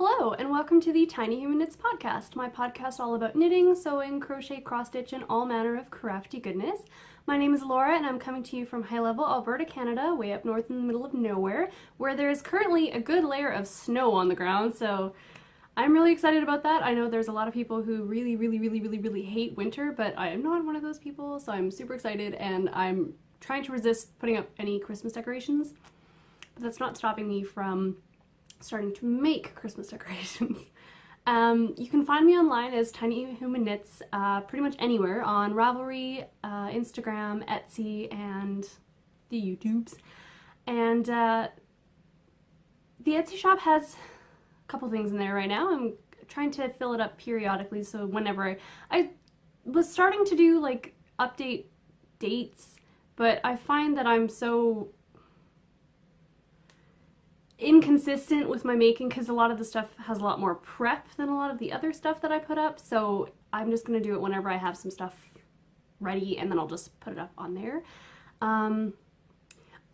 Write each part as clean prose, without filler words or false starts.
Hello, and welcome to the Tiny Human Knits podcast, my podcast all about knitting, sewing, crochet, cross-stitch, and all manner of crafty goodness. My name is Laura, and I'm coming to you from high-level Alberta, Canada, way up north in the middle of nowhere, where there is currently a good layer of snow on the ground, so I'm really excited about that. I know there's a lot of people who really hate winter, but I am not one of those people, so I'm super excited, and I'm trying to resist putting up any Christmas decorations, but that's not stopping me from starting to make Christmas decorations. You can find me online as Tiny Human Knits pretty much anywhere on Ravelry, Instagram, Etsy, and the YouTubes. And the Etsy shop has a couple things in there right now. I'm trying to fill it up periodically, so whenever I was starting to do like update dates, but I find that I'm so inconsistent with my making because a lot of the stuff has a lot more prep than a lot of the other stuff that I put up, so I'm just gonna do it whenever I have some stuff ready, and then I'll just put it up on there.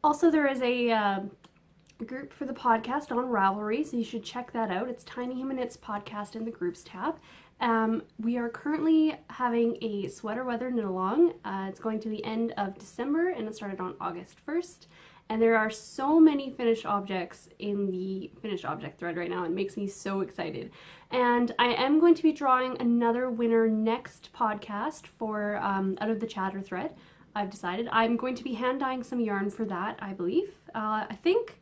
Also, there is a group for the podcast on Ravelry, so you should check that out. It's Tiny Human Knits Podcast in the Groups tab. We are currently having a sweater weather knit along. It's going to the end of December, and it started on August 1st. And there are so many finished objects in the finished object thread right now. It makes me so excited. And I am going to be drawing another winner next podcast for out of the chatter thread. I've decided I'm going to be hand dyeing some yarn for that, I believe. I think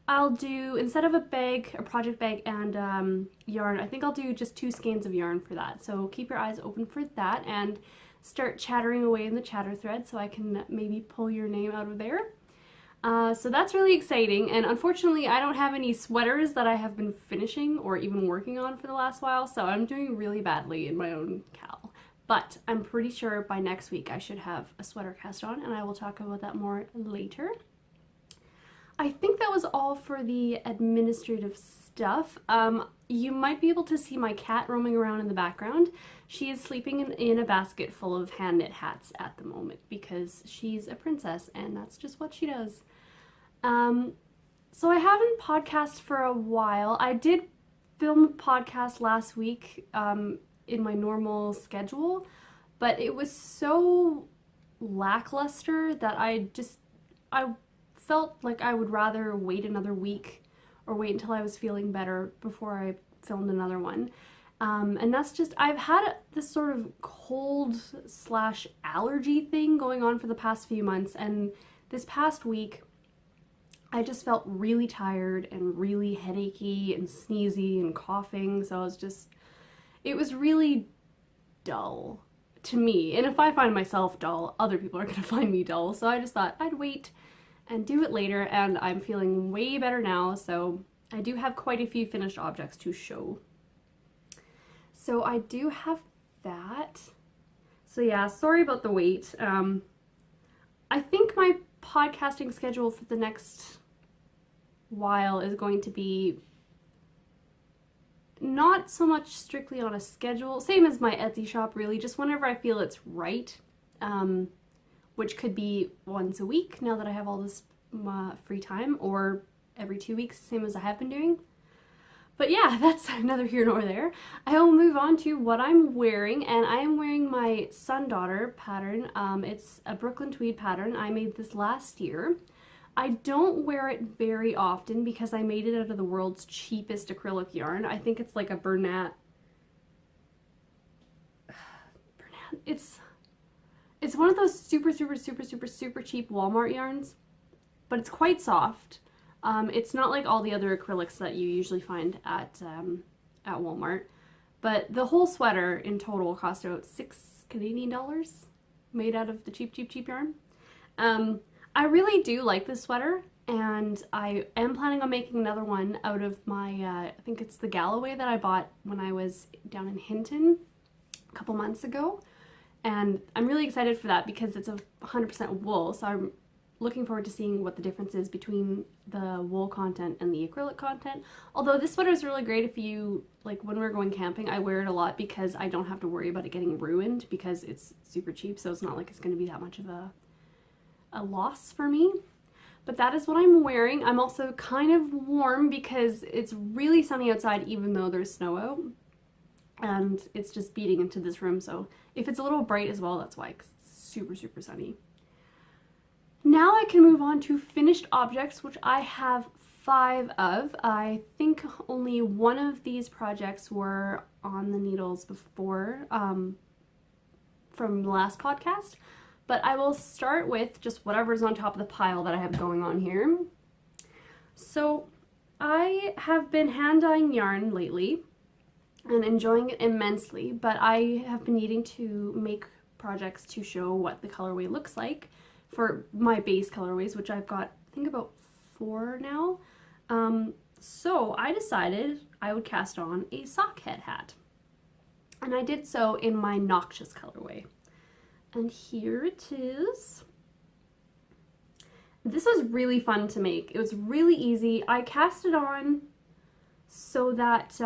I'll do, instead of a bag, a project bag and yarn, I think I'll do just 2 skeins of yarn for that. So keep your eyes open for that and start chattering away in the chatter thread so I can maybe pull your name out of there. So that's really exciting, and unfortunately I don't have any sweaters that I have been finishing or even working on for the last while, so I'm doing really badly in my own cal. But I'm pretty sure by next week I should have a sweater cast on, and I will talk about that more later. I think that was all for the administrative stuff. You might be able to see my cat roaming around in the background. She is sleeping in a basket full of hand knit hats at the moment because she's a princess and that's just what she does. So I haven't podcasted for a while. I did film a podcast last week in my normal schedule, but it was so lackluster that I felt like I would rather wait another week or wait until I was feeling better before I filmed another one. And that's just, I've had this sort of cold/allergy thing going on for the past few months, and this past week I just felt really tired and really headachy and sneezy and coughing, so it was really dull to me. And if I find myself dull, other people are gonna find me dull, so I just thought I'd wait and do it later, and I'm feeling way better now, so I do have quite a few finished objects to show. So I do have that. So yeah, sorry about the wait. I think my podcasting schedule for the next while is going to be not so much strictly on a schedule, same as my Etsy shop really, just whenever I feel it's right, which could be once a week now that I have all this free time, or every 2 weeks, same as I have been doing. But yeah, that's neither here nor there. I will move on to what I'm wearing, and I am wearing my Sundottir pattern. It's a Brooklyn tweed pattern. I made this last year. I don't wear it very often because I made it out of the world's cheapest acrylic yarn. I think it's like a Bernat. It's one of those super cheap Walmart yarns, but it's quite soft. It's not like all the other acrylics that you usually find at Walmart, but the whole sweater in total cost about $6 Canadian made out of the cheap yarn. I really do like this sweater, and I am planning on making another one out of my, I think it's the Galloway that I bought when I was down in Hinton a couple months ago, and I'm really excited for that because it's 100% wool, so I'm looking forward to seeing what the difference is between the wool content and the acrylic content. Although this sweater is really great if you, like when we're going camping, I wear it a lot because I don't have to worry about it getting ruined because it's super cheap, so it's not like it's going to be that much of a loss for me. But that is what I'm wearing. I'm also kind of warm because it's really sunny outside even though there's snow out. And it's just beating into this room, so if it's a little bright as well, that's why, 'cause it's super, super sunny. Now I can move on to finished objects, which I have 5 of. I think only one of these projects were on the needles before, from the last podcast, but I will start with just whatever's on top of the pile that I have going on here. So I have been hand dyeing yarn lately and enjoying it immensely, but I have been needing to make projects to show what the colorway looks like for my base colorways, which I've got, I think, about 4 now. So I decided I would cast on a Sockhead hat, and I did so in my Noxious colorway. And here it is. This was really fun to make. It was really easy. I cast it on so that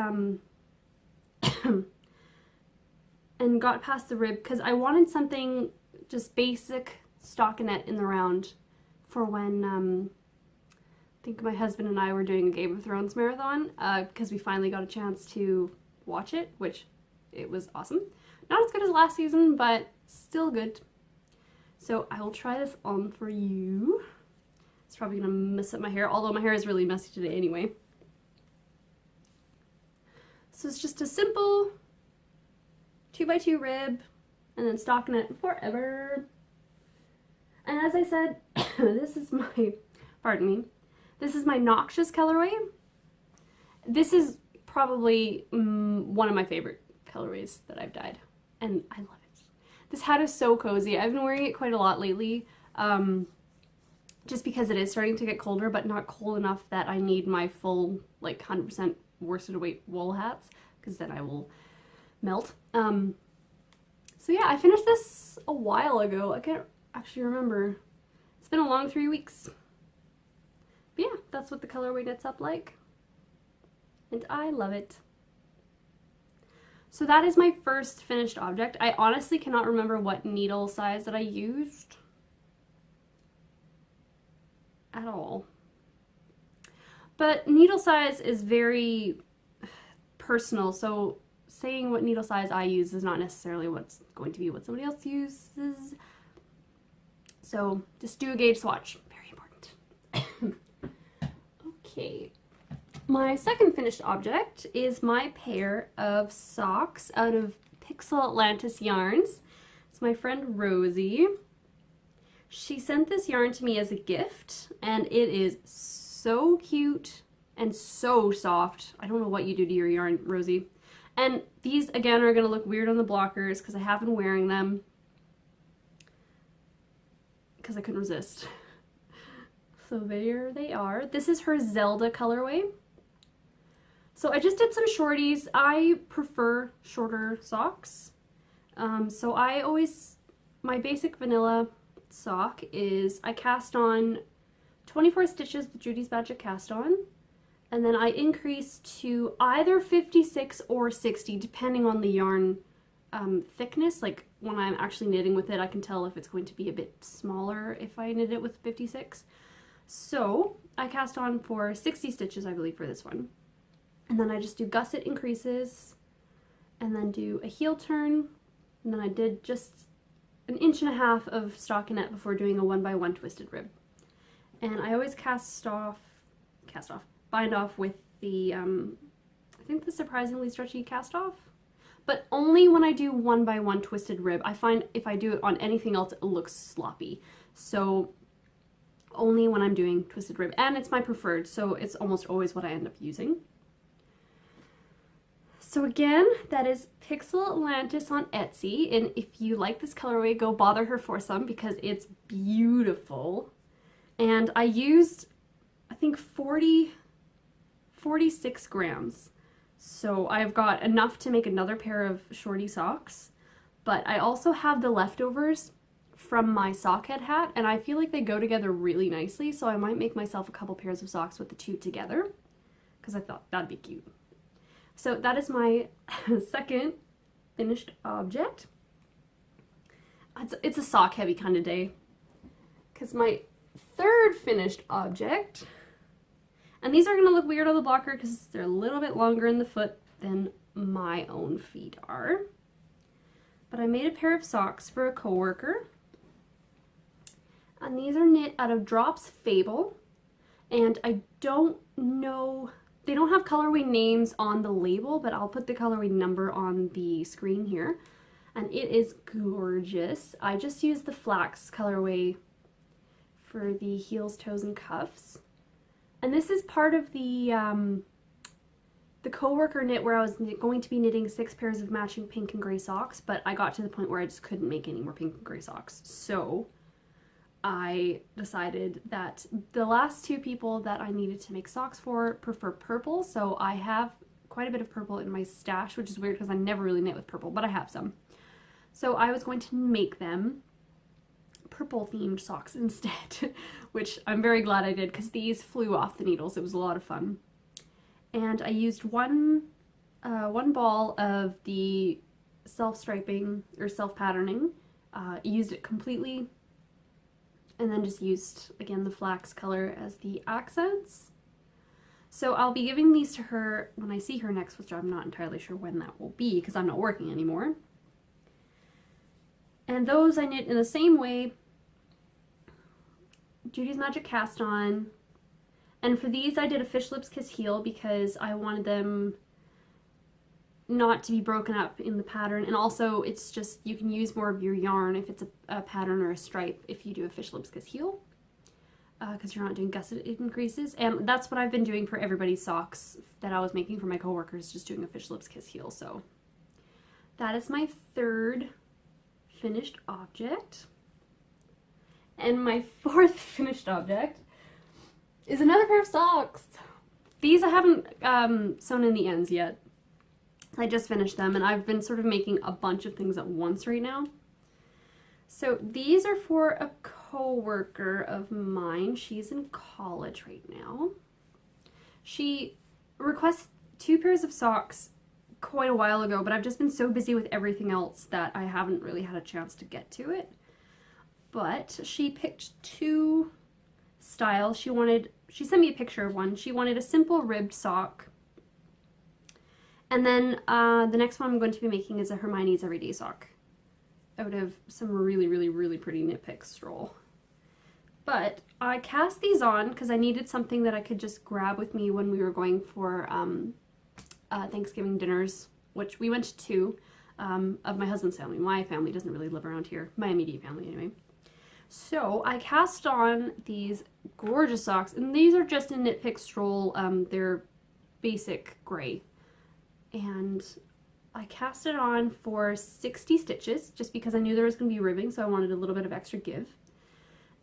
and got past the rib because I wanted something just basic stockinette in the round for when I think my husband and I were doing a Game of Thrones marathon because we finally got a chance to watch it, which it was awesome. Not as good as last season, but still good. So I will try this on for you. It's probably gonna mess up my hair, although my hair is really messy today anyway. So it's just a simple 2x2 rib and then stockinette forever. And as I said, this is my, pardon me, this is my Noxious colorway. This is probably one of my favorite colorways that I've dyed, and I love it. This hat is so cozy. I've been wearing it quite a lot lately, just because it is starting to get colder, but not cold enough that I need my full, like, 100% worsted weight wool hats, because then I will melt. So yeah, I finished this a while ago. I can't actually remember. It's been a long 3 weeks. But yeah, that's what the colorway knits up like, and I love it. So that is my first finished object. I honestly cannot remember what needle size that I used at all. But needle size is very personal, so saying what needle size I use is not necessarily what's going to be what somebody else uses. So just do a gauge swatch, very important. Okay. My second finished object is my pair of socks out of Pixel Atlantis yarns. It's my friend Rosie. She sent this yarn to me as a gift, and it is so cute and so soft. I don't know what you do to your yarn, Rosie. And these, again, are going to look weird on the blockers because I have been wearing them because I couldn't resist. So there they are. This is her Zelda colorway. So I just did some shorties. I prefer shorter socks. So I always, my basic vanilla sock is I cast on 24 stitches with Judy's Magic Cast On, and then I increase to either 56 or 60 depending on the yarn thickness. Like when I'm actually knitting with it, I can tell if it's going to be a bit smaller if I knit it with 56. So I cast on for 60 stitches, I believe, for this one. And then I just do gusset increases and then do a heel turn. And then I did just 1.5 inches of stockinette before doing a 1x1 twisted rib. And I always bind off with the, I think the surprisingly stretchy cast off. But only when I do 1x1 twisted rib. I find if I do it on anything else, it looks sloppy. So only when I'm doing twisted rib. And it's my preferred, so it's almost always what I end up using. So again, that is Pixel Atlantis on Etsy, and if you like this colorway, go bother her for some because it's beautiful. And I used, I think, 46 grams. So I've got enough to make another pair of shorty socks, but I also have the leftovers from my Sockhead hat, and I feel like they go together really nicely, so I might make myself a couple pairs of socks with the two together, because I thought that'd be cute. So that is my second finished object. It's a sock heavy kind of day because my third finished object, and these are going to look weird on the blocker because they're a little bit longer in the foot than my own feet are. But I made a pair of socks for a coworker, and these are knit out of Drops Fable, and I don't know, they don't have colorway names on the label, but I'll put the colorway number on the screen here, and it is gorgeous. I just used the flax colorway for the heels, toes, and cuffs, and this is part of the coworker knit where I was going to be knitting 6 pairs of matching pink and gray socks, but I got to the point where I just couldn't make any more pink and gray socks. So I decided that the last 2 people that I needed to make socks for prefer purple, so I have quite a bit of purple in my stash, which is weird because I never really knit with purple, but I have some. So I was going to make them purple themed socks instead, which I'm very glad I did because these flew off the needles. It was a lot of fun. And I used one ball of the self-striping or self-patterning, used it completely, and then just used, again, the flax color as the accents. So I'll be giving these to her when I see her next, which I'm not entirely sure when that will be because I'm not working anymore. And those I knit in the same way, Judy's Magic Cast On. And for these I did a Fish Lips Kiss Heel because I wanted them not to be broken up in the pattern, and also it's just, you can use more of your yarn if it's a pattern or a stripe if you do a Fish Lips Kiss Heel, because you're not doing gusset increases. And that's what I've been doing for everybody's socks that I was making for my coworkers, just doing a Fish Lips Kiss Heel. So that is my third finished object. And my fourth finished object is another pair of socks. These I haven't sewn in the ends yet. I just finished them, and I've been sort of making a bunch of things at once right now. So these are for a coworker of mine. She's in college right now. She requested 2 pairs of socks quite a while ago, but I've just been so busy with everything else that I haven't really had a chance to get to it. But she picked 2 styles. She sent me a picture of one. She wanted a simple ribbed sock. And then the next one I'm going to be making is a Hermione's Everyday Sock out of some really, really, really pretty Knit Pick Stroll. But I cast these on because I needed something that I could just grab with me when we were going for Thanksgiving dinners, which we went to 2 of my husband's family. My family doesn't really live around here. My immediate family, anyway. So I cast on these gorgeous socks, and these are just a Knit Pick Stroll. They're basic gray. And I cast it on for 60 stitches just because I knew there was going to be ribbing, so I wanted a little bit of extra give.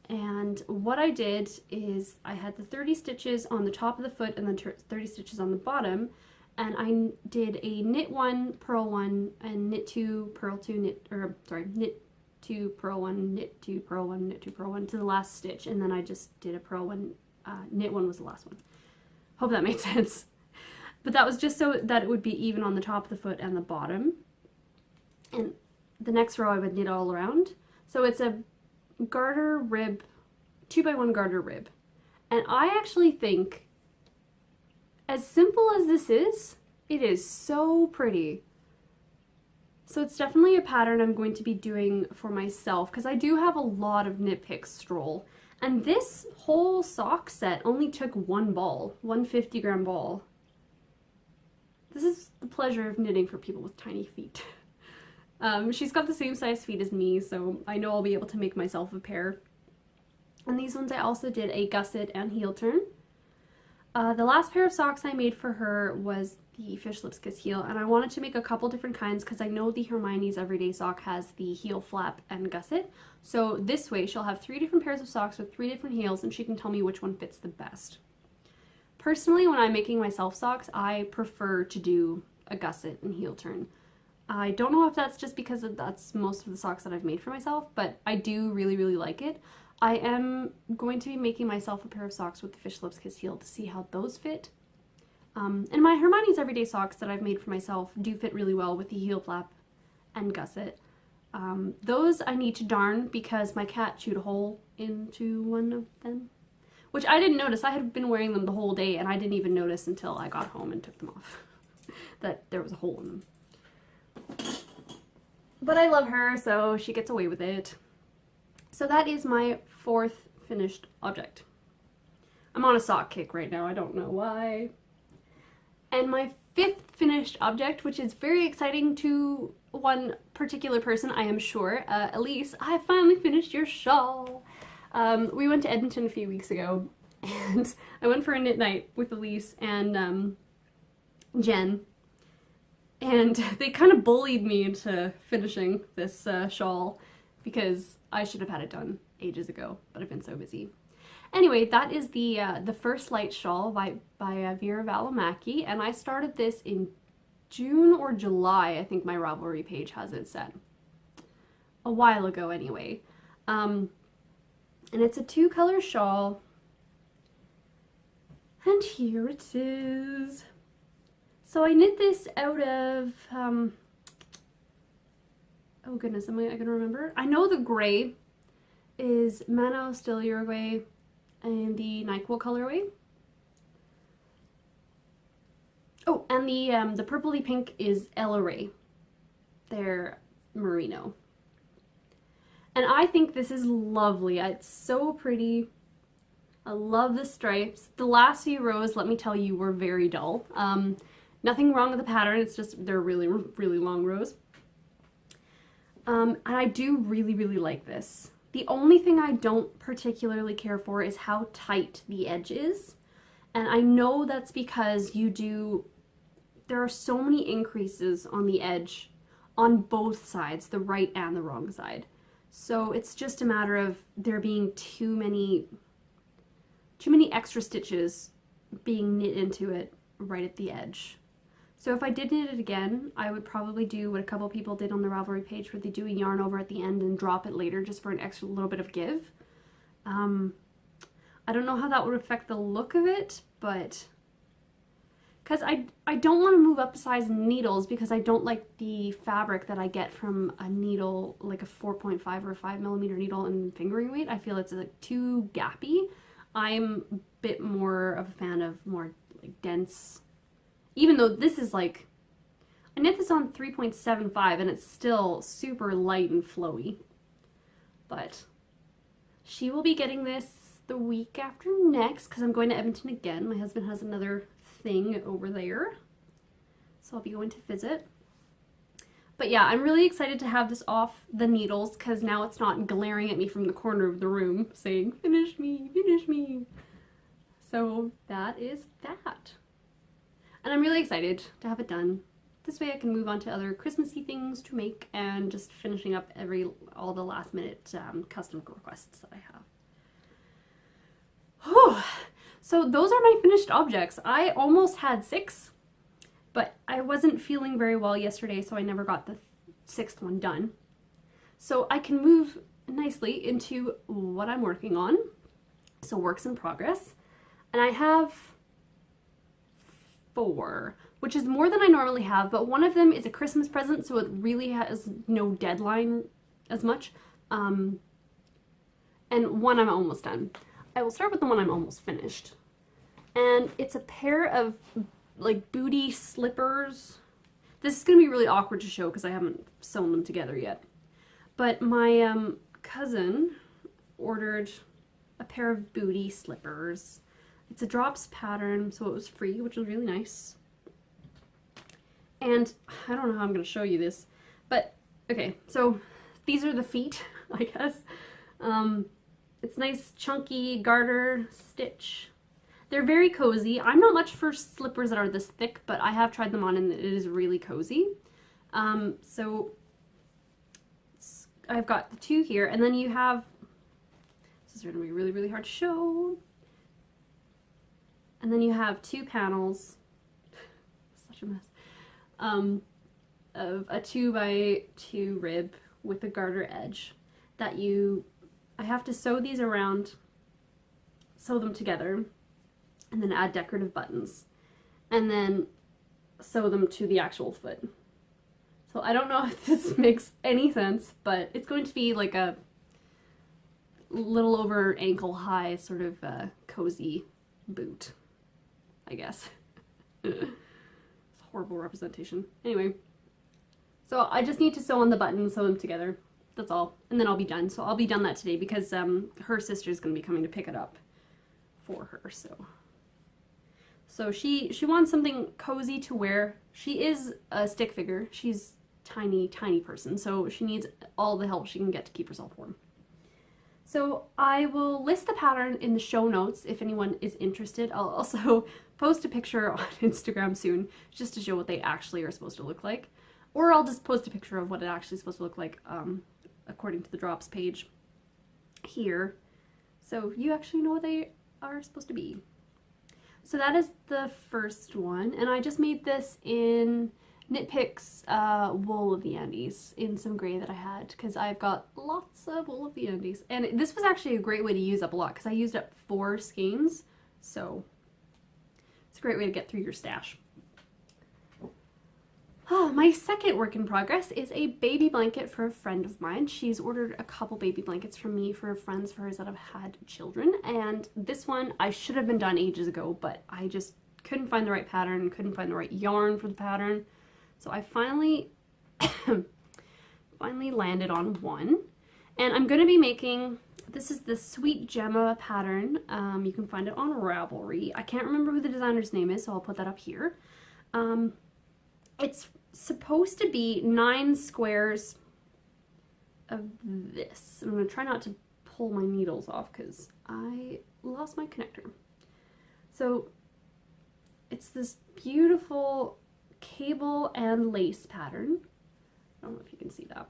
And what I did is I had the 30 stitches on the top of the foot and then 30 stitches on the bottom, and I did a knit 1, purl 1, and knit 2, purl 2, knit 2, purl 1, knit 2, purl 1, knit 2, purl 1 to the last stitch, and then I just did a purl 1, knit 1 was the last one. Hope that made sense. But that was just so that it would be even on the top of the foot and the bottom. And the next row I would knit all around. So it's a garter rib, 2x1 garter rib. And I actually think, as simple as this is, it is so pretty. So it's definitely a pattern I'm going to be doing for myself because I do have a lot of Knit Pick Stroll. And this whole sock set only took 1 ball, 1 50-gram ball. This is the pleasure of knitting for people with tiny feet. She's got the same size feet as me, so I know I'll be able to make myself a pair. And these ones I also did a gusset and heel turn. The last pair of socks I made for her was the Fish Lips Kiss heel, and I wanted to make a couple different kinds because I know the Hermione's Everyday Sock has the heel flap and gusset. So this way she'll have 3 different pairs of socks with 3 different heels, and she can tell me which one fits the best. Personally, when I'm making myself socks, I prefer to do a gusset and heel turn. I don't know if that's just because that's most of the socks that I've made for myself, but I do really, really like it. I am going to be making myself a pair of socks with the Fish Lips Kiss heel to see how those fit. And my Hermione's Everyday socks that I've made for myself do fit really well with the heel flap and gusset. Those I need to darn because my cat chewed a hole into one of them, which I didn't notice. I had been wearing them the whole day and I didn't even notice until I got home and took them off that there was a hole in them. But I love her, so she gets away with it. So that is my 4th finished object. I'm on a sock kick right now, I don't know why. And my 5th finished object, which is very exciting to one particular person, I am sure. Elise, I finally finished your shawl. We went to Edmonton a few weeks ago, and I went for a knit night with Elise and Jen. And they kind of bullied me into finishing this shawl because I should have had it done ages ago, but I've been so busy. Anyway, that is the First Light shawl by Vera Valimaki, and I started this in June or July. I think my Ravelry page has it set. A while ago, anyway. And it's a 2-color shawl. And here it is. So I knit this out of, oh goodness, am I gonna remember? I know the gray is Manos still Uraguay and the NyQuil colorway. Oh, and the purpley pink is Ella Ray. They're merino. And I think this is lovely. It's so pretty. I love the stripes. The last few rows, let me tell you, were very dull. Nothing wrong with the pattern, it's just they're really, really long rows. And I do really, really like this. The only thing I don't particularly care for is how tight the edge is. And I know that's because there are so many increases on the edge on both sides, the right and the wrong side. So it's just a matter of there being too many extra stitches being knit into it right at the edge. So if I did knit it again, I would probably do what a couple people did on the Ravelry page, where they do a yarn over at the end and drop it later just for an extra little bit of give. I don't know how that would affect the look of it, but because I don't want to move up a size in needles because I don't like the fabric that I get from a needle, like a 4.5 or 5mm needle in fingering weight. I feel it's like too gappy. I'm a bit more of a fan of more like dense, even though this is like, I knit this on 3.75 and it's still super light and flowy. But she will be getting this the week after next because I'm going to Edmonton again. My husband has another thing over there, so I'll be going to visit. But yeah, I'm really excited to have this off the needles because now it's not glaring at me from the corner of the room saying, finish me, finish me. So that is that. And I'm really excited to have it done. This way I can move on to other Christmassy things to make and just finishing up all the last minute custom requests that I have. Whew. So those are my finished objects. I almost had 6, but I wasn't feeling very well yesterday, so I never got the 6th one done. So I can move nicely into what I'm working on. So works in progress. And I have 4, which is more than I normally have, but one of them is a Christmas present, so it really has no deadline as much. And one I'm almost done. I will start with the one I'm almost finished. And it's a pair of like booty slippers. This is going to be really awkward to show because I haven't sewn them together yet. But my cousin ordered a pair of booty slippers. It's a drops pattern, so it was free, which was really nice. And I don't know how I'm going to show you this, but okay, so these are the feet, I guess. It's nice chunky garter stitch. They're very cozy. I'm not much for slippers that are this thick, but I have tried them on and it is really cozy. So I've got the 2 here, and then you have, this is going to be really, really hard to show. And then you have 2 panels, such a mess, of a 2x2 rib with a garter edge that I have to sew these around, sew them together, and then add decorative buttons, and then sew them to the actual foot. So I don't know if this makes any sense, but it's going to be like a little over ankle high sort of cozy boot, I guess. It's a horrible representation. Anyway, so I just need to sew on the buttons, sew them together. That's all. And then I'll be done. So I'll be done that today because her sister's going to be coming to pick it up for her. So she wants something cozy to wear. She is a stick figure. She's tiny person. So she needs all the help she can get to keep herself warm. So I will list the pattern in the show notes if anyone is interested. I'll also post a picture on Instagram soon just to show what they actually are supposed to look like. Or I'll just post a picture of what it actually is supposed to look like according to the drops page here. So you actually know what they are supposed to be. So that is the first one. And I just made this in Knit Picks wool of the Andes in some gray that I had because I've got lots of wool of the Andes. And this was actually a great way to use up a lot because I used up 4 skeins. So it's a great way to get through your stash. Oh, my second work in progress is a baby blanket for a friend of mine. She's ordered a couple baby blankets from me for friends of hers that have had children. And this one I should have been done ages ago, but I just couldn't find the right pattern, couldn't find the right yarn for the pattern. So I finally landed on one. And I'm going to be making, this is the Sweet Gemma pattern. You can find it on Ravelry. I can't remember who the designer's name is, so I'll put that up here. It's supposed to be 9 squares of this. I'm going to try not to pull my needles off because I lost my connector. So it's this beautiful cable and lace pattern. I don't know if you can see that.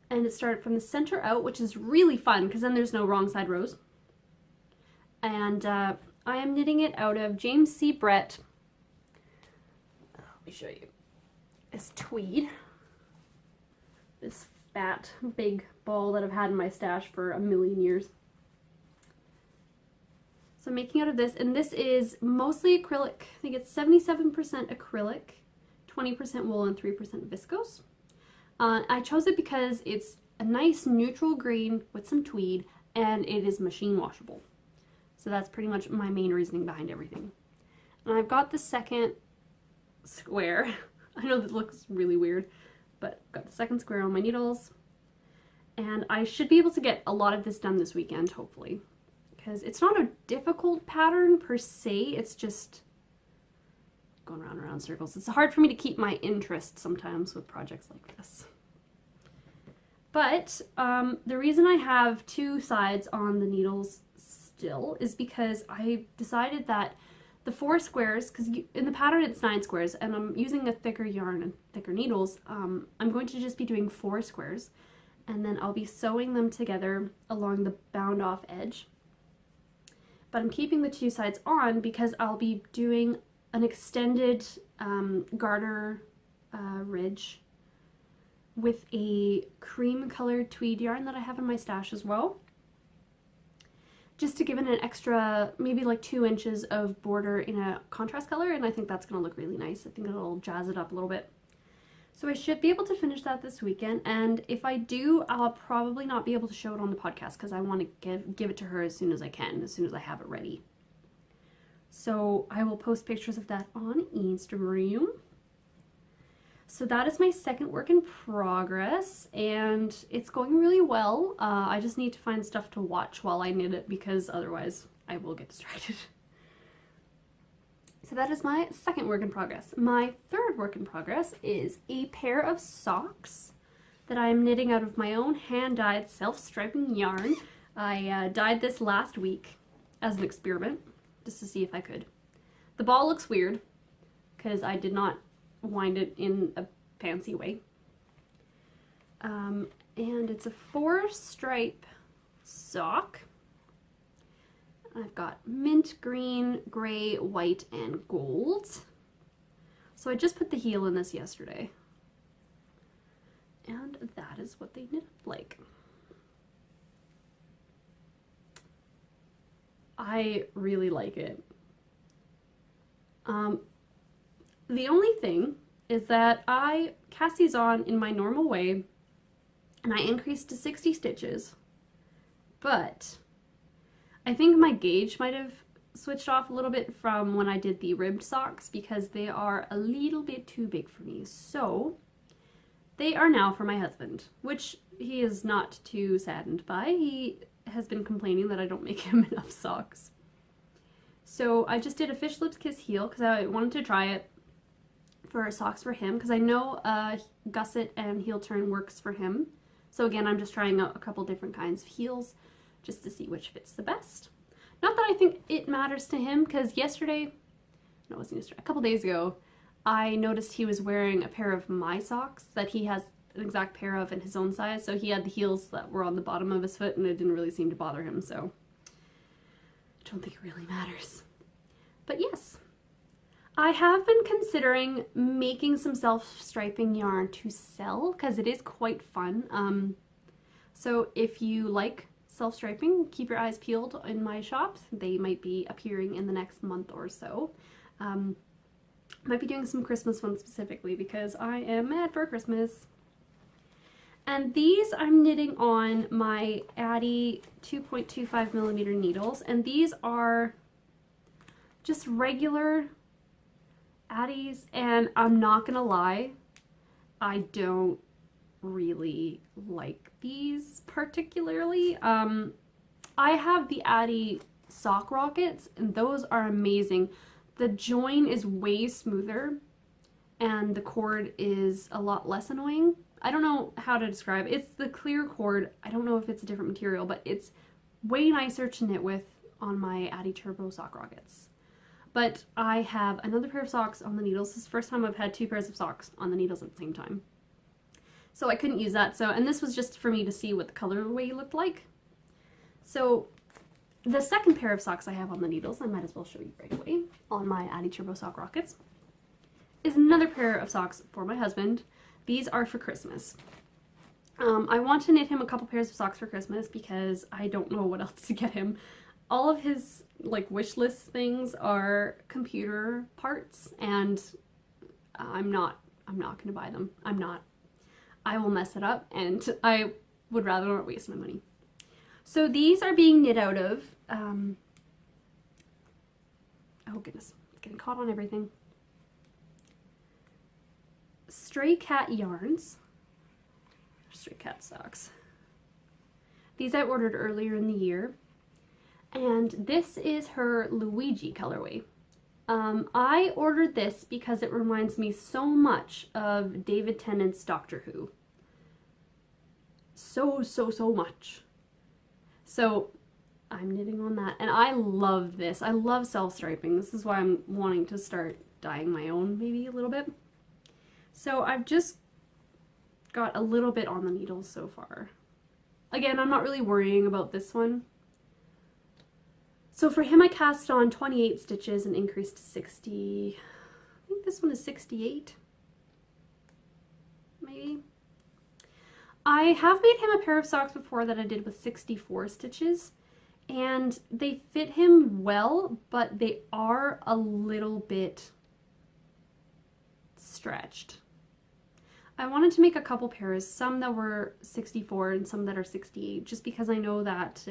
And it started from the center out, which is really fun because then there's no wrong side rows. And I am knitting it out of James C. Brett. Let me show you. This tweed. This fat, big ball that I've had in my stash for a million years. So I'm making out of this, and this is mostly acrylic. I think it's 77% acrylic, 20% wool, and 3% viscose. I chose it because it's a nice neutral green with some tweed, and it is machine washable. So that's pretty much my main reasoning behind everything. And I've got the second square. I know this looks really weird, but I've got the second square on my needles. And I should be able to get a lot of this done this weekend, hopefully. Because it's not a difficult pattern per se, it's just going round and round circles. It's hard for me to keep my interest sometimes with projects like this. But the reason I have 2 sides on the needles still is because I decided that the 4 squares, because in the pattern it's 9 squares, and I'm using a thicker yarn and thicker needles, I'm going to just be doing 4 squares, and then I'll be sewing them together along the bound off edge. But I'm keeping the 2 sides on because I'll be doing an extended garter ridge with a cream colored tweed yarn that I have in my stash as well. Just to give it an extra, maybe like 2 inches of border in a contrast color, and I think that's going to look really nice. I think it'll jazz it up a little bit. So I should be able to finish that this weekend, and if I do, I'll probably not be able to show it on the podcast because I want to give it to her as soon as I can, as soon as I have it ready. So I will post pictures of that on Instagram. So that is my second work in progress, and it's going really well. I just need to find stuff to watch while I knit it because otherwise I will get distracted. So that is my second work in progress. My third work in progress is a pair of socks that I am knitting out of my own hand-dyed self-striping yarn. I dyed this last week as an experiment, just to see if I could. The ball looks weird because I did not wind it in a fancy way. And it's a 4-stripe sock. I've got mint green, gray, white, and gold. So I just put the heel in this yesterday. And that is what they knit like. I really like it. The only thing is that I cast these on in my normal way and I increased to 60 stitches, but I think my gauge might have switched off a little bit from when I did the ribbed socks because they are a little bit too big for me. So they are now for my husband, which he is not too saddened by. He has been complaining that I don't make him enough socks. So I just did a fish lips kiss heel because I wanted to try it for socks for him because I know gusset and heel turn works for him. So again, I'm just trying out a couple different kinds of heels just to see which fits the best. Not that I think it matters to him because yesterday, no, it wasn't yesterday, a couple days ago, I noticed he was wearing a pair of my socks that he has an exact pair of in his own size. So he had the heels that were on the bottom of his foot and it didn't really seem to bother him. So I don't think it really matters. But yes, I have been considering making some self-striping yarn to sell because it is quite fun. So if you like self-striping, keep your eyes peeled in my shops. They might be appearing in the next month or so. Might be doing some Christmas ones specifically because I am mad for Christmas. And these I'm knitting on my Addy 2.25mm needles, and these are just regular Addies, and I'm not gonna lie, I don't really like these particularly. I have the Addy sock rockets, and those are amazing. The join is way smoother, and the cord is a lot less annoying. I don't know how to describe it. It's the clear cord. I don't know if it's a different material, but it's way nicer to knit with on my Addy Turbo sock rockets. But I have another pair of socks on the needles. This is the first time I've had two pairs of socks on the needles at the same time. So I couldn't use that. And this was just for me to see what the colorway looked like. So the second pair of socks I have on the needles, I might as well show you right away, on my Addy Turbo sock rockets, is another pair of socks for my husband. These are for Christmas. I want to knit him a couple pairs of socks for Christmas because I don't know what else to get him. All of his like wish list things are computer parts, and I'm not gonna buy them. I will mess it up, and I would rather not waste my money. So these are being knit out of, oh goodness, it's getting caught on everything. Stray Cat yarns, Stray Cat socks. These I ordered earlier in the year, and this is her Luigi colorway. I ordered this because it reminds me so much of David Tennant's Doctor Who. So much. So I'm knitting on that, and I love this. I love self-striping. This is why I'm wanting to start dyeing my own maybe a little bit. So I've just got a little bit on the needles so far. Again, I'm not really worrying about this one. So for him, I cast on 28 stitches and increased to 60. I think this one is 68, maybe. I have made him a pair of socks before that I did with 64 stitches, and they fit him well, but they are a little bit stretched. I wanted to make a couple pairs, some that were 64 and some that are 68, just because I know that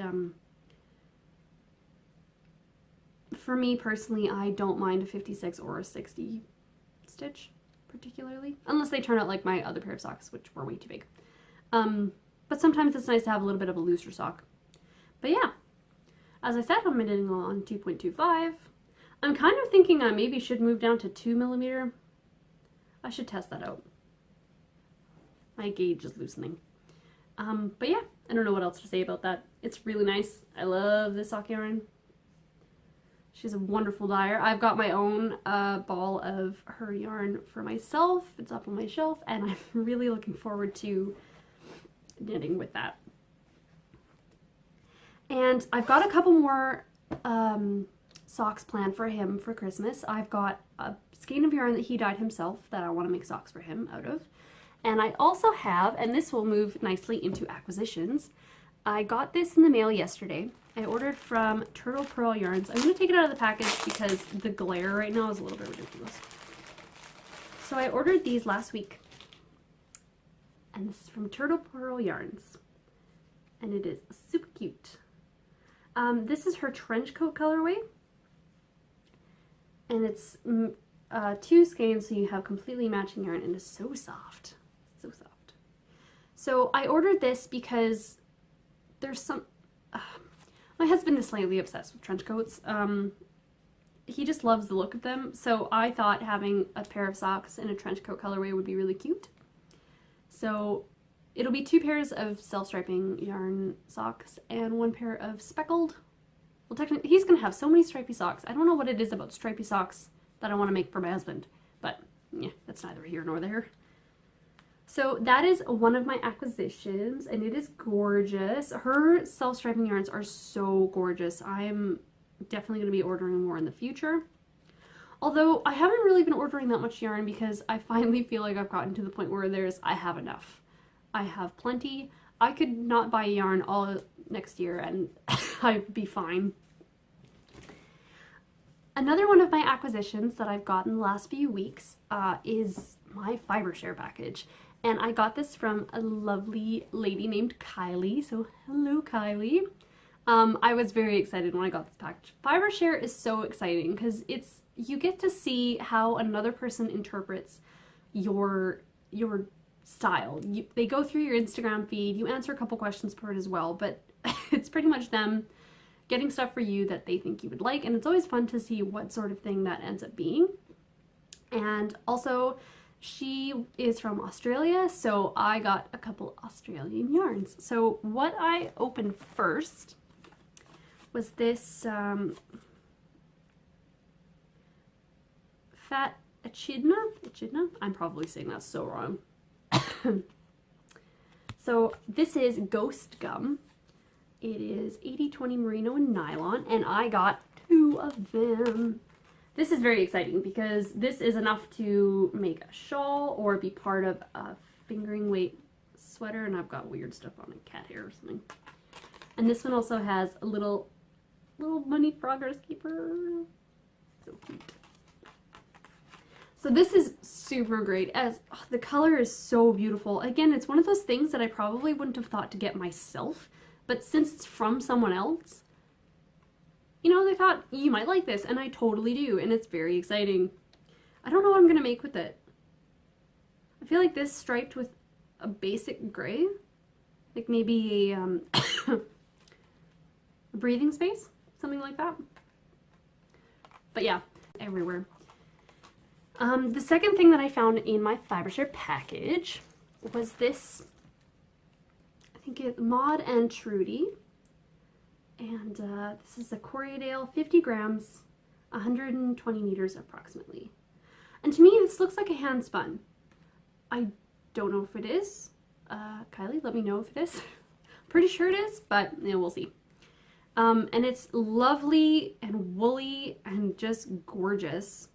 for me personally, I don't mind a 56 or a 60 stitch particularly, unless they turn out like my other pair of socks, which were way too big. But sometimes it's nice to have a little bit of a looser sock. But yeah, as I said, I'm knitting on 2.25. I'm kind of thinking I maybe should move down to 2mm. I should test that out. My gauge is loosening. But yeah, I don't know what else to say about that. It's really nice. I love this sock yarn. She's a wonderful dyer. I've got my own ball of her yarn for myself. It's up on my shelf, and I'm really looking forward to knitting with that. And I've got a couple more socks planned for him for Christmas. I've got a skein of yarn that he dyed himself that I want to make socks for him out of. And I also have, and this will move nicely into acquisitions, I got this in the mail yesterday. I ordered from Turtle Pearl Yarns. I'm going to take it out of the package because the glare right now is a little bit ridiculous. So I ordered these last week, and this is from Turtle Pearl Yarns, and it is super cute. This is her trench coat colorway, and it's 2 skeins, so you have completely matching yarn, and it's so soft, so soft. So I ordered this because there's some, my husband is slightly obsessed with trench coats. He just loves the look of them, so I thought having a pair of socks in a trench coat colorway would be really cute. So it'll be 2 pairs of self-striping yarn socks and 1 pair of speckled. Well, technically, he's going to have so many stripy socks. I don't know what it is about stripy socks that I want to make for my husband, but yeah, that's neither here nor there. So that is one of my acquisitions, and it is gorgeous. Her self-striping yarns are so gorgeous. I'm definitely going to be ordering more in the future. Although I haven't really been ordering that much yarn because I finally feel like I've gotten to the point where I have enough. I have plenty. I could not buy yarn all next year and I'd be fine. Another one of my acquisitions that I've gotten the last few weeks is my fiber share package. And I got this from a lovely lady named Kylie. So hello, Kylie. I was very excited when I got this package. Fiber share is so exciting because you get to see how another person interprets your style. They go through your Instagram feed, you answer a couple questions for it as well, but it's pretty much them getting stuff for you that they think you would like, and it's always fun to see what sort of thing that ends up being. And also, she is from Australia, so I got a couple Australian yarns. So what I opened first was this fat echidna? I'm probably saying that so wrong. So this is Ghost Gum. It is 80/20 merino and nylon, and I got 2 of them. This is very exciting because this is enough to make a shawl or be part of a fingering weight sweater, and I've got weird stuff on it, cat hair or something. And this one also has a little bunny progress keeper. So cute. So this is super great. The color is so beautiful. Again, it's one of those things that I probably wouldn't have thought to get myself, but since it's from someone else, you know, they thought you might like this, and I totally do, and it's very exciting. I don't know what I'm gonna make with it. I feel like this striped with a basic gray, like maybe a breathing space, something like that. But yeah, everywhere. The second thing that I found in my Fibershare package was this, I think it's Maud and Trudy, and this is a Corriedale, 50 grams, 120 meters approximately. And to me, this looks like a hand spun. I don't know if it is. Kylie, let me know if it is. Pretty sure it is, but you know, we'll see. And it's lovely and woolly and just gorgeous.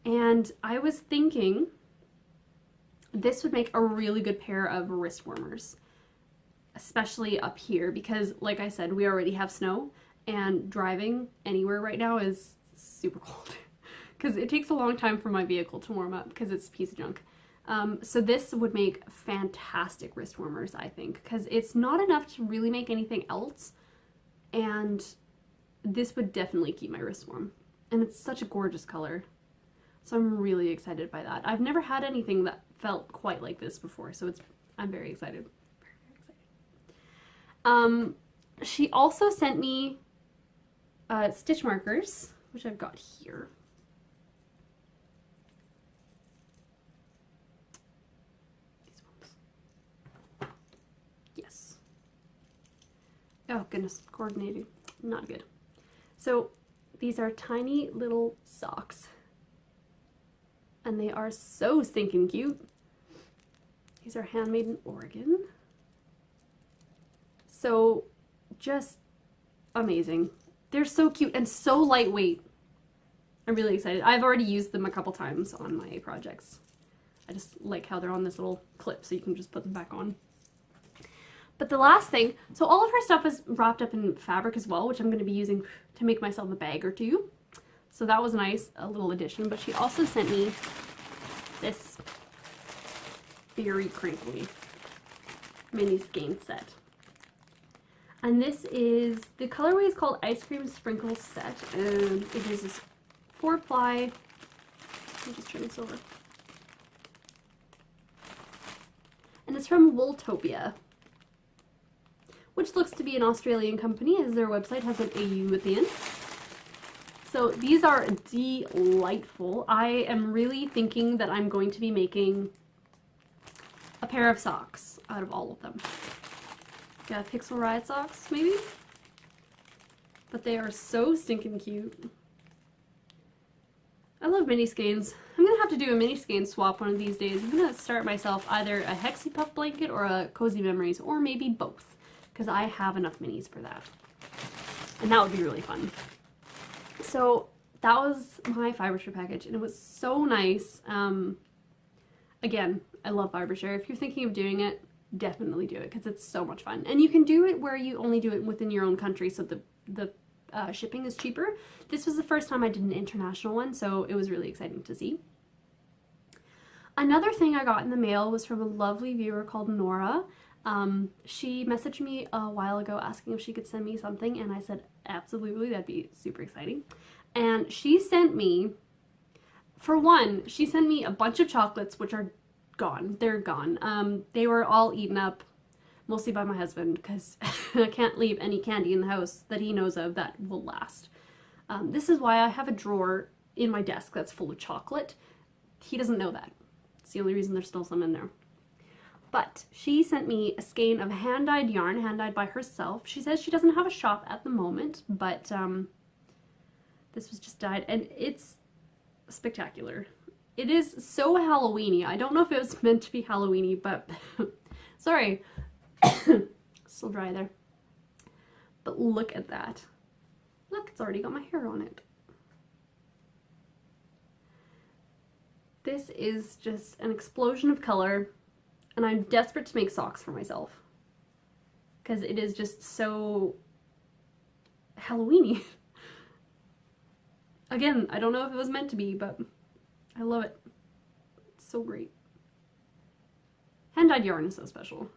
And I was thinking this would make a really good pair of wrist warmers, especially up here, because like I said, we already have snow, and driving anywhere right now is super cold because it takes a long time for my vehicle to warm up because it's a piece of junk. So this would make fantastic wrist warmers, I think, because it's not enough to really make anything else, and this would definitely keep my wrist warm. And it's such a gorgeous color. So I'm really excited by that. I've never had anything that felt quite like this before, so I'm very excited. She also sent me stitch markers, which I've got here. These ones. Yes. Oh goodness, coordinating. Not good. So these are tiny little socks. And they are so stinking cute. These are handmade in Oregon. So just amazing. They're so cute and so lightweight. I'm really excited. I've already used them a couple times on my projects. I just like how they're on this little clip so you can just put them back on. But the last thing, so all of her stuff is wrapped up in fabric as well, which I'm going to be using to make myself a bag or two. So that was nice, a little addition. But she also sent me this very crinkly mini skein set. And this is, the colorway is called Ice Cream Sprinkle Set, and it is this 4-ply, let me just turn this over, and it's from Wooltopia, which looks to be an Australian company, as their website has an AU at the end. So these are delightful. I am really thinking that I'm going to be making a pair of socks out of all of them. Yeah, Pixel Riot socks, maybe? But they are so stinking cute. I love mini skeins. I'm gonna have to do a mini skein swap one of these days. I'm gonna start myself either a Hexie Puff blanket or a Cozy Memories, or maybe both, because I have enough minis for that. And that would be really fun. So that was my fiber share package, and it was so nice. Again, I love fiber share. If you're thinking of doing it, definitely do it, because it's so much fun. And you can do it where you only do it within your own country, so the shipping is cheaper. This was the first time I did an international one, so it was really exciting to see. Another thing I got in the mail was from a lovely viewer called Nora. She messaged me a while ago asking if she could send me something, and I said absolutely, that'd be super exciting. And she sent me, for one, she sent me a bunch of chocolates, which are gone. They're gone. They were all eaten up, mostly by my husband, because I can't leave any candy in the house that he knows of that will last. This is why I have a drawer in my desk that's full of chocolate. He doesn't know that. It's the only reason there's still some in there. But she sent me a skein of hand-dyed yarn, hand-dyed by herself. She says she doesn't have a shop at the moment, but this was just dyed, and it's spectacular. It is so Halloween-y. I don't know if it was meant to be Halloween-y, but sorry. Still dry there. But look at that. Look, it's already got my hair on it. This is just an explosion of color, and I'm desperate to make socks for myself, because it is just so Halloween-y. Again, I don't know if it was meant to be, but I love it. It's so great. Hand-dyed yarn is so special.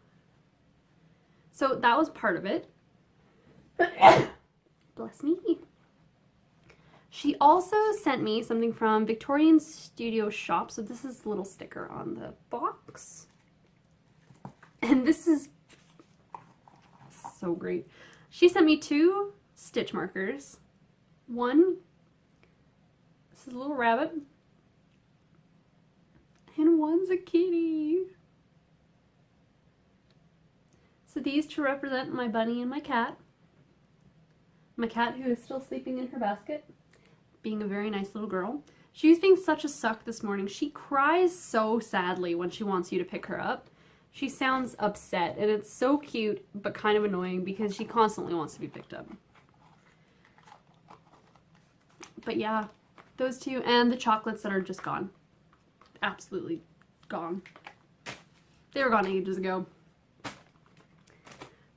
So that was part of it. Bless me. She also sent me something from Victorian Studio Shop. So this is a little sticker on the box. And this is so great. She sent me 2 stitch markers. One, this is a little rabbit. And one's a kitty. So these to represent my bunny and my cat. My cat, who is still sleeping in her basket, being a very nice little girl. She was being such a suck this morning. She cries so sadly when she wants you to pick her up. She sounds upset, and it's so cute, but kind of annoying because she constantly wants to be picked up. But yeah, those 2, and the chocolates that are just gone. Absolutely gone. They were gone ages ago.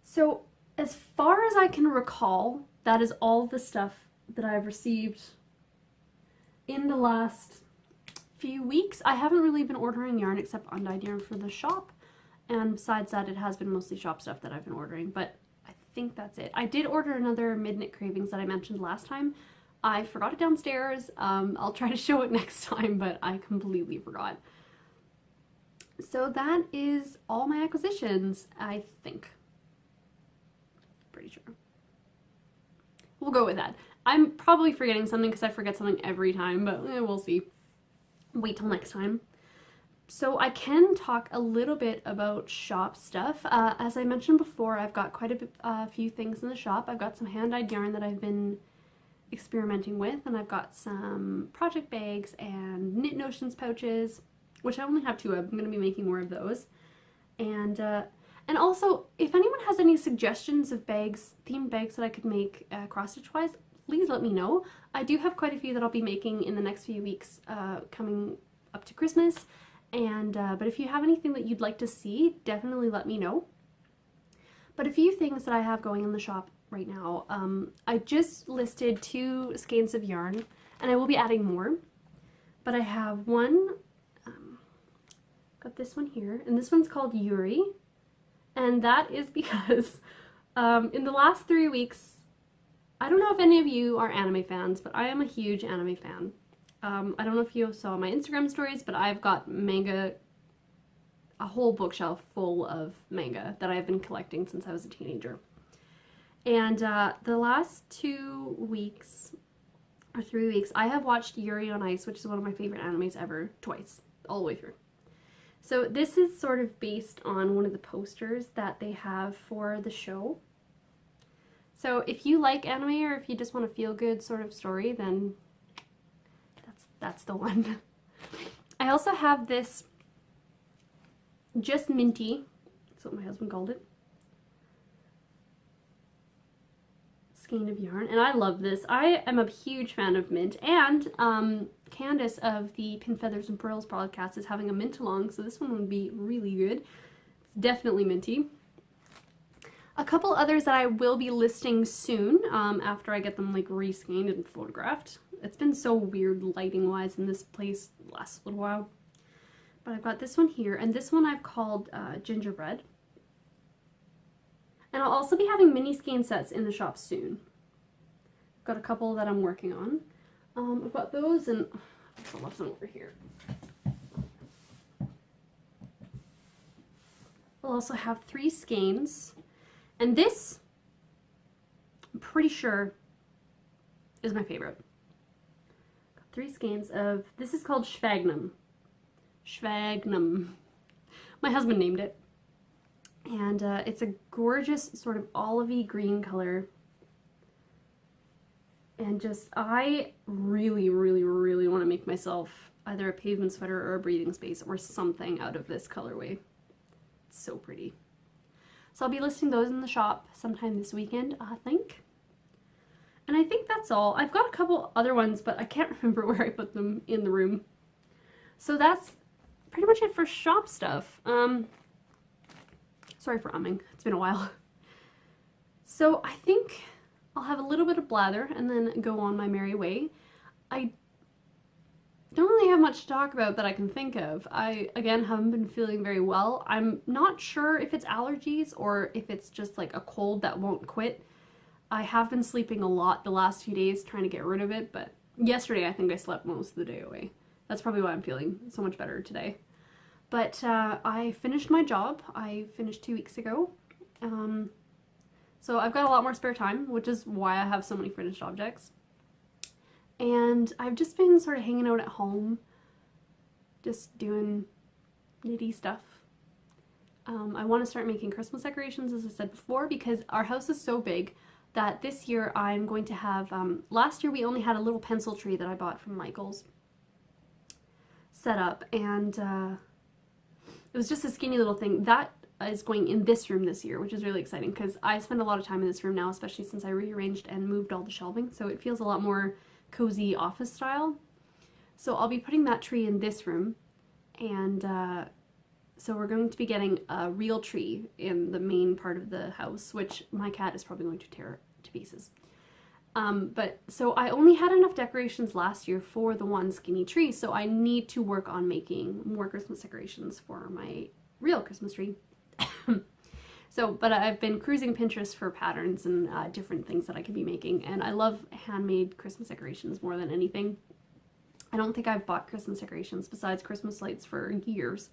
So, as far as I can recall, that is all the stuff that I've received in the last few weeks. I haven't really been ordering yarn except undyed yarn for the shop, and besides that, it has been mostly shop stuff that I've been ordering, but I think that's it. I did order another Midnight Cravings that I mentioned last time. I forgot it downstairs. I'll try to show it next time, but I completely forgot. So that is all my acquisitions, I think. Pretty sure. We'll go with that. I'm probably forgetting something because I forget something every time, but we'll see. Wait till next time. So I can talk a little bit about shop stuff. As I mentioned before, I've got quite a few things in the shop. I've got some hand-dyed yarn that I've been experimenting with, and I've got some project bags and Knit Notions pouches, which I only have 2 of. I'm going to be making more of those. And also, if anyone has any suggestions of bags, themed bags that I could make cross-stitch wise, please let me know. I do have quite a few that I'll be making in the next few weeks coming up to Christmas. And but if you have anything that you'd like to see, definitely let me know. But a few things that I have going in the shop right now. I just listed 2 skeins of yarn, and I will be adding more. But I have one, got this one here, and this one's called Yuri, and that is because in the last 3 weeks, I don't know if any of you are anime fans, but I am a huge anime fan. I don't know if you saw my Instagram stories, but I've got manga, a whole bookshelf full of manga that I've been collecting since I was a teenager. And the last 2 weeks, or 3 weeks, I have watched Yuri on Ice, which is one of my favorite animes ever, twice, all the way through. So this is sort of based on one of the posters that they have for the show. So if you like anime, or if you just want a feel-good sort of story, then that's the one. I also have this Just Minty, that's what my husband called it, skein of yarn, and I love this. I am a huge fan of mint, and Candace of the Pin Feathers and Pearls podcast is having a mint along, so this one would be really good. It's definitely minty. A couple others that I will be listing soon, after I get them like rescanned and photographed. It's been so weird lighting wise in this place the last little while. But I've got this one here, and this one I've called Gingerbread. And I'll also be having mini skein sets in the shop soon. I've got a couple that I'm working on. I've got those, and I've left them over here. I'll also have 3 skeins. And this, I'm pretty sure, is my favorite. Got 3 skeins of, this is called Sphagnum. Sphagnum. My husband named it. And it's a gorgeous sort of olivey green color. And just, I really, really, really want to make myself either a pavement sweater or a breathing space or something out of this colorway. It's so pretty. So I'll be listing those in the shop sometime this weekend, I think. And I think that's all. I've got a couple other ones, but I can't remember where I put them in the room. So that's pretty much it for shop stuff. Sorry for umming. It's been a while. So I think I'll have a little bit of blather and then go on my merry way. I don't really have much to talk about that I can think of. I, again, haven't been feeling very well. I'm not sure if it's allergies or if it's just like a cold that won't quit. I have been sleeping a lot the last few days trying to get rid of it, but yesterday I think I slept most of the day away. That's probably why I'm feeling so much better today. But I finished my job. I finished 2 weeks ago. So I've got a lot more spare time, which is why I have so many finished objects. And I've just been sort of hanging out at home, just doing nitty stuff. I want to start making Christmas decorations, as I said before, because our house is so big that this year I'm going to have, last year we only had a little pencil tree that I bought from Michael's set up, and it was just a skinny little thing. That is going in this room this year, which is really exciting because I spend a lot of time in this room now, especially since I rearranged and moved all the shelving, so it feels a lot more cozy office style. So I'll be putting that tree in this room, and so we're going to be getting a real tree in the main part of the house, which my cat is probably going to tear to pieces. But so I only had enough decorations last year for the one skinny tree, so I need to work on making more Christmas decorations for my real Christmas tree. But I've been cruising Pinterest for patterns and different things that I could be making, and I love handmade Christmas decorations more than anything. I don't think I've bought Christmas decorations besides Christmas lights for years,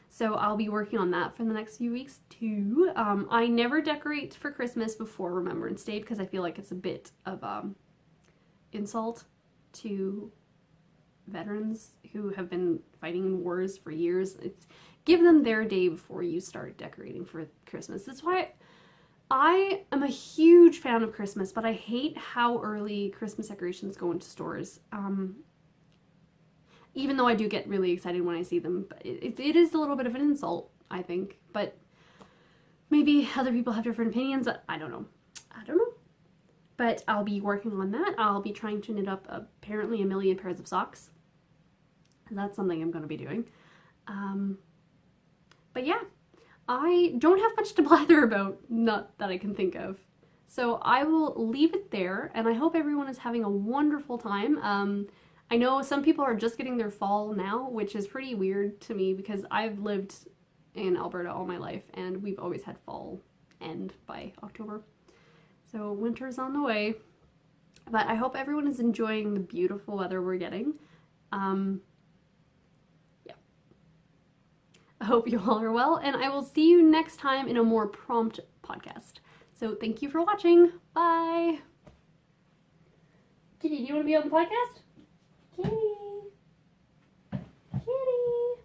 so I'll be working on that for the next few weeks too. I never decorate for Christmas before Remembrance Day because I feel like it's a bit of insult to veterans who have been fighting in wars for years. Give them their day before you start decorating for Christmas. That's why I am a huge fan of Christmas, but I hate how early Christmas decorations go into stores. Even though I do get really excited when I see them, but it is a little bit of an insult, I think. But maybe other people have different opinions, but I don't know. But I'll be working on that. I'll be trying to knit up apparently 1 million pairs of socks. That's something I'm going to be doing. But yeah, I don't have much to blather about, not that I can think of. So I will leave it there, and I hope everyone is having a wonderful time. I know some people are just getting their fall now, which is pretty weird to me because I've lived in Alberta all my life and we've always had fall end by October. So winter's on the way. But I hope everyone is enjoying the beautiful weather we're getting. Yeah. I hope you all are well, and I will see you next time in a more prompt podcast. So thank you for watching. Bye. Kitty, do you want to be on the podcast? Kitty. Kitty.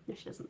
No, she doesn't.